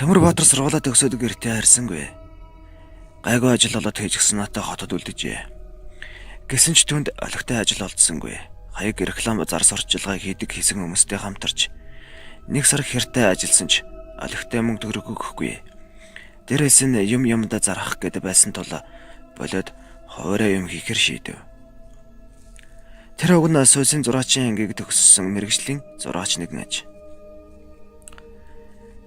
Төмөрбаатар сургуулаа төгсөөд гэртээ харсангүй. Гайгүй ажил болоод хийжгсэн натаа хотод үлдэжээ. Гэсэн ч түнд олигтой ажил олдсонгүй. Хаяг реклам зар сурталчилгаа хийдэг хэсэг хүмүүстэй хамтарч нэг сар хэртэй ажилласан ч олигтой мөнгө төгрөг өгөхгүй. Дээрээс нь юмдаа зарах гэдэг байсан тул болоод хоороо юм хийхэр шийдэв. Тэр уг нь суусын зураачийн ангийг төгссөн мэрэгжлийн зураач нэгэн аж.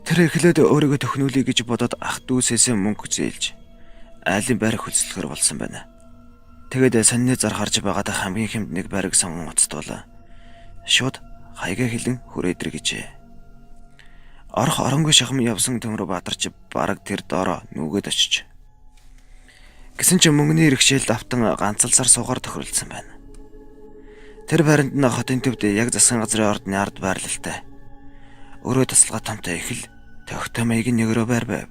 Тэр эхлээд өөрийгөө төхнүүлэе гэж бодоод ах дүүсээс мөнгө зээлж айлын байраг хөлслөхөр болсон байна. Тэгээд сонины зар харж байгаад хамгийн хэмд нэг байраг сонгон оцтуулаа. Шууд хаягаа хилэн хүрээдэр гэжээ. Орох оронгүй шахам явсан Төмөрбаатарч бараг тэр доороо нүгэд очиж. Гэсэн ч мөнгөний иргэшээлд автан ганцалсаар суугаар тохиролцсон байна. Тэр байранд нь хотын төвд яг засгийн газрын ордны ард байрлалтай. Өөрөө тасалгаа томтой их л тогтой маягийн нэгрөө байр байв.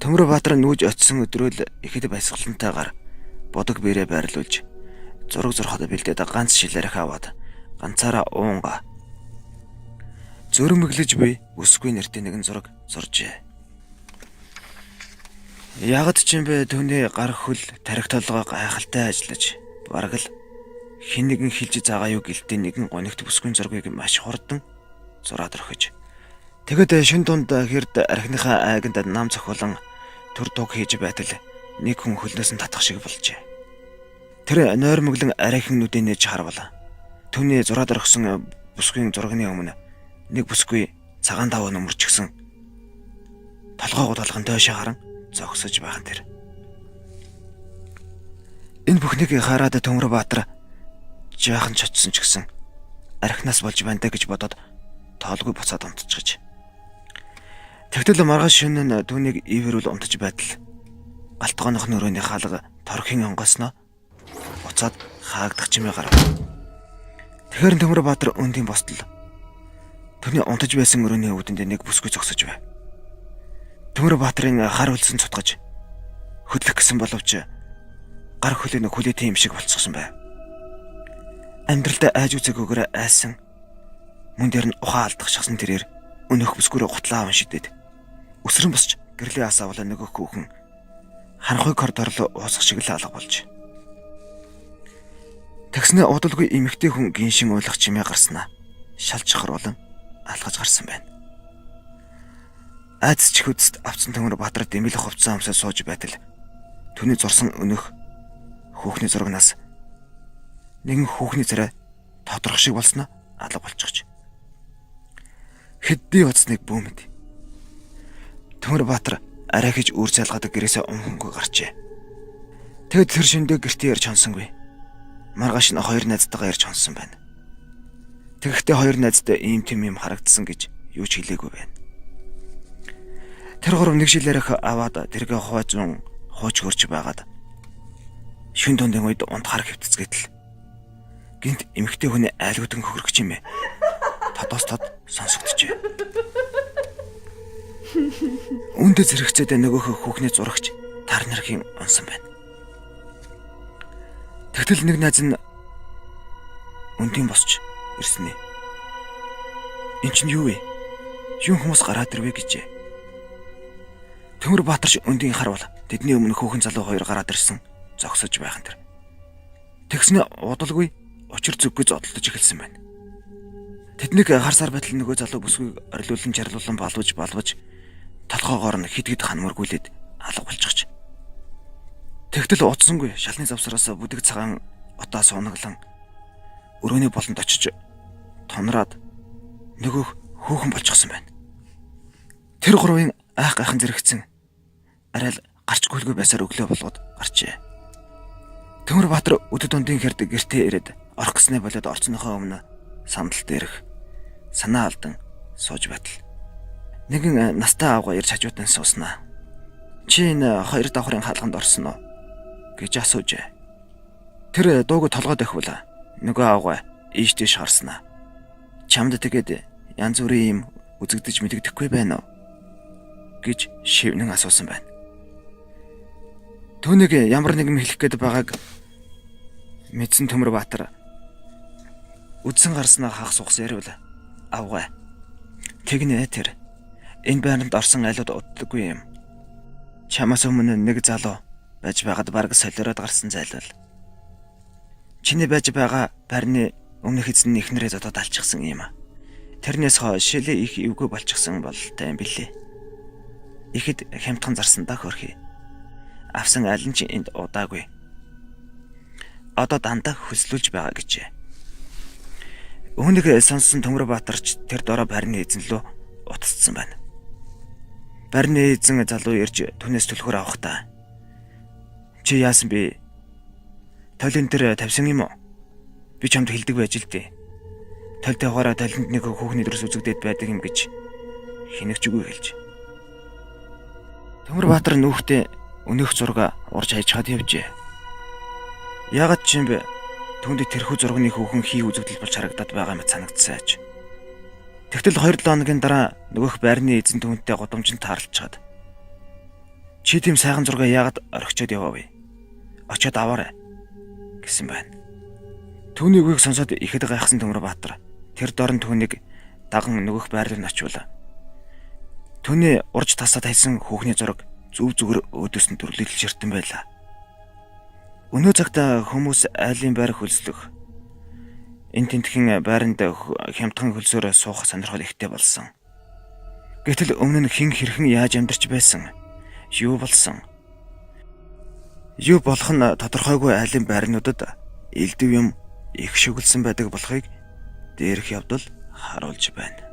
Төмөрбаатар нүүж очисон өдрөөл ихэд баясгалантайгаар бодог бэрээ байрлуулж зураг зурхад бэлдээд ганц шилээрх аваад ганцаараа уунга зөрмөглөж буй өсгүй нэртэй нэгэн зураг зуржээ. Ягд ч юм бэ түүний гар хөл тарих толгой гайхалтай ажиллаж бараг л хин нэгэн хилж заагаа юу гэлтэй нэгэн гонигт бүсгүй зургийг маш хурдан зураад орхиж. Тэгэд шин дунд хэрд архиныхаа айганд нам цохолон төр дуг хийж байтал нэг хүн хөлнөөс нь татах шиг болжээ. Тэр нойрмоглон арайхан нүдэн нээж харвала. Түүний зураад орхисон бүсгүй зургийн өмнө нэг бүсгүй цагаан даваа нөмөрчгсөн. Толгойгоо толгон доош харан зогсож байгаа тэр. Энэ бүхнийг хараад Төмөрбаатар жаахан чочсон ч гэсэн архинаас болж байна гэж бодоод тоолгүй буцаад унтчихж. Тэгтэл маргааш шөнө нь түүнийг ивэрүүл унтж байтал галтгооных нөрөөний хаалга торхийн онгосноо буцаад хаагдах чимээ гарав. Тэгэхэр Төмөрбаатар өндийн бостол түүний унтж байсан өрөөний өвдөнд нэг бүсгүй зогсож байв. Төмөрбаатарын хар хөлсөн цутгаж хөдлөх гэсэн боловч гар хөлөө хүлээтэй юм шиг болцсон байв. Амьдралдаа айж үзээгүйгээр айсан мөн дээр нь ухаан алдах шахсан тэрээр өнөөх бүсгүүрээ гутлаа уншидэд өсрөн босч гэрлээ асаавала нөгөө хүүхэн ханхуй коридорлоо уусах шиг л алга болж. Тэгснэ удалгүй эмэгтэй хүн гиншин уйлах чимээ гарснаа шалж харлан алгаж гарсан байна. Айц ч хөдөст авцсан Төмөрбаатар дэмэлэх хувцас амсаа сууж байтал түүний зурсан өнөөх хүүхний зурагнаас нэгэн хүүхний царай тодрох шиг болсноо алга болчихж. Хэдий уцсныг бүүмэд. Төмөрбаатар арай хийж үр залгадаг гэрээсээ хөнгөө гарчээ. Тэгэд тэр шөндөө гэртээ ярьж хонсонгүй. Маргааш нь хоёр найзтайгаа ярьж хонсон байна. Тэгэхдээ хоёр найзтай ийм тийм юм харагдсан гэж юу ч хэлээгүй байна. Тэр гурав нэг жилээрх аваад тэргээ хуваажун хууч хөрч байгаад шүн дундын үед унт хар хөвтцгээтэл гинт эмэгтэй хүний айлгуудын хөргөч юм ээ. Тодоос тод сонсогдчихэ. Үндэ зэрэгцээд нөгөөх хүүхний зурагч тар нархийн унсан байна. Тэгтэл нэг найз нь үндийн босч ирсэн ээ. Энд чинь юу вэ? Юу хүмүүс гараад ирвэ гэжээ. Төмөрбаатарч үндийн харвал тэдний өмнө хүүхэн залуу хоёр гараад ирсэн зогсож байхан тэр. Тэгснэ удалгүй учир зүггүй зодтолж эхэлсэн байна. Тэднийг харсаар байтал нөгөө залуу бүсгүйг орилуулан жарлуулан балваж толгоогоор нь хидгэд ханмаргүүлээд алга болчихж. Тэгтэл удсангүй шалны завсараас бүдэг цагаан отоо суунаглан өрөөний болонд очиж тонраад нөгөө хүүхэн болчихсон байна. Тэр гурвын айх гайхан зэрэгцэн арай л гарч гүйлгүй байсаар өглөө болгоод гарчээ. Төмөрбаатар өдөд дундын хэрд гэртээ ирээд орох гэснээ болоод орцныхоо өмнө сандал дээрх санаа алдан сууж байтал нэгэн настай аавга ирж хажуудан сууснаа. Чи энэ хоёр давхрын хаалганд орсон уу гэж асуужээ. Тэр дууг толгой дахивла нөгөө аавга ийш тийш харснаа. Чамд тэгээд янз бүрийн юм үзэгдэж мэдэгдэхгүй байна уу гэж шивнэн асуусан байна. Түүнийг ямар нэгэн хэлэх гээд байгааг мэдсэн Төмөрбаатар үдсэн гарснаа хах сухс ярил авгаа. Тэгнэ тэр Энэ байранд орсон айлууд уддаггүй юм. Чамаас өмнө нэг залуу байж байгаад бараг солиороод гарсан зайлвал. Чиний байж байгаа байрны өмнөх эзэн ихнэрээ зодоод алчихсан юм. Тэрнээс хойш шилээ их эвгүй болчихсон бололтой юм билээ. Ихэд хямдхан зарсан даа хөрхий. Авсан аль нь ч энд удаагүй. Одоо дандаа хөслүүлж байгаа гэжээ. Үүнийг сонссон Төмөрбаатарч тэр дорой байрны эзэн лөө утассан байна. Байрны эзэн залуу ирж түнээс түлхүүр авах та. Чи яасан бэ? Толин тэр тавьсан юм уу? Би чамд хэлдэг байж л дээ. Толтой хоороо талент нэг хүүхний дөрс үзэгдээд байдаг юм гэж хинэгч үгүй хэлж. Төмөрбаатар нүүхтээ өнөөх зураг урж хайчаад явжээ. Яагаад ч юм бэ? Түүнд тэрхүү зургийн хүүхэн хий үзэгдэл болж харагдаад байгаа мэт санагдсан аж. Тэгтэл 2-7 хоногийн дараа нөгөөх байрны эзэн түүнтэй годомжинд таарлцаад. Чи тийм сайхан зураг яагаад орхичод яваа вэ? Очоод аваарай гэсэн байна. Түүний үгийг сонсоод ихэд гайхсан Төмөрбаатар тэр дорн түүнийг даган нөгөөх байр руу очивол. Түүний урж тасаад хайсан хүүхний зураг зүв зүгээр өөдөөс нь төрлөөлж ширтэн байлаа. Өнөө цагт хүмүүс айлын байр хөлслөх энэ тентхэн байранд хямдхан хөлсөөр суух сонирхол ихтэй болсон. Гэтэл өмнө нь хэн хэрхэн яаж амьдарч байсан? Юу болсон? Юу болох нь тодорхойгүй айлын байрнуудад элдв юм их шүглсэн байдаг болохыг дээрх явдал харуулж байна.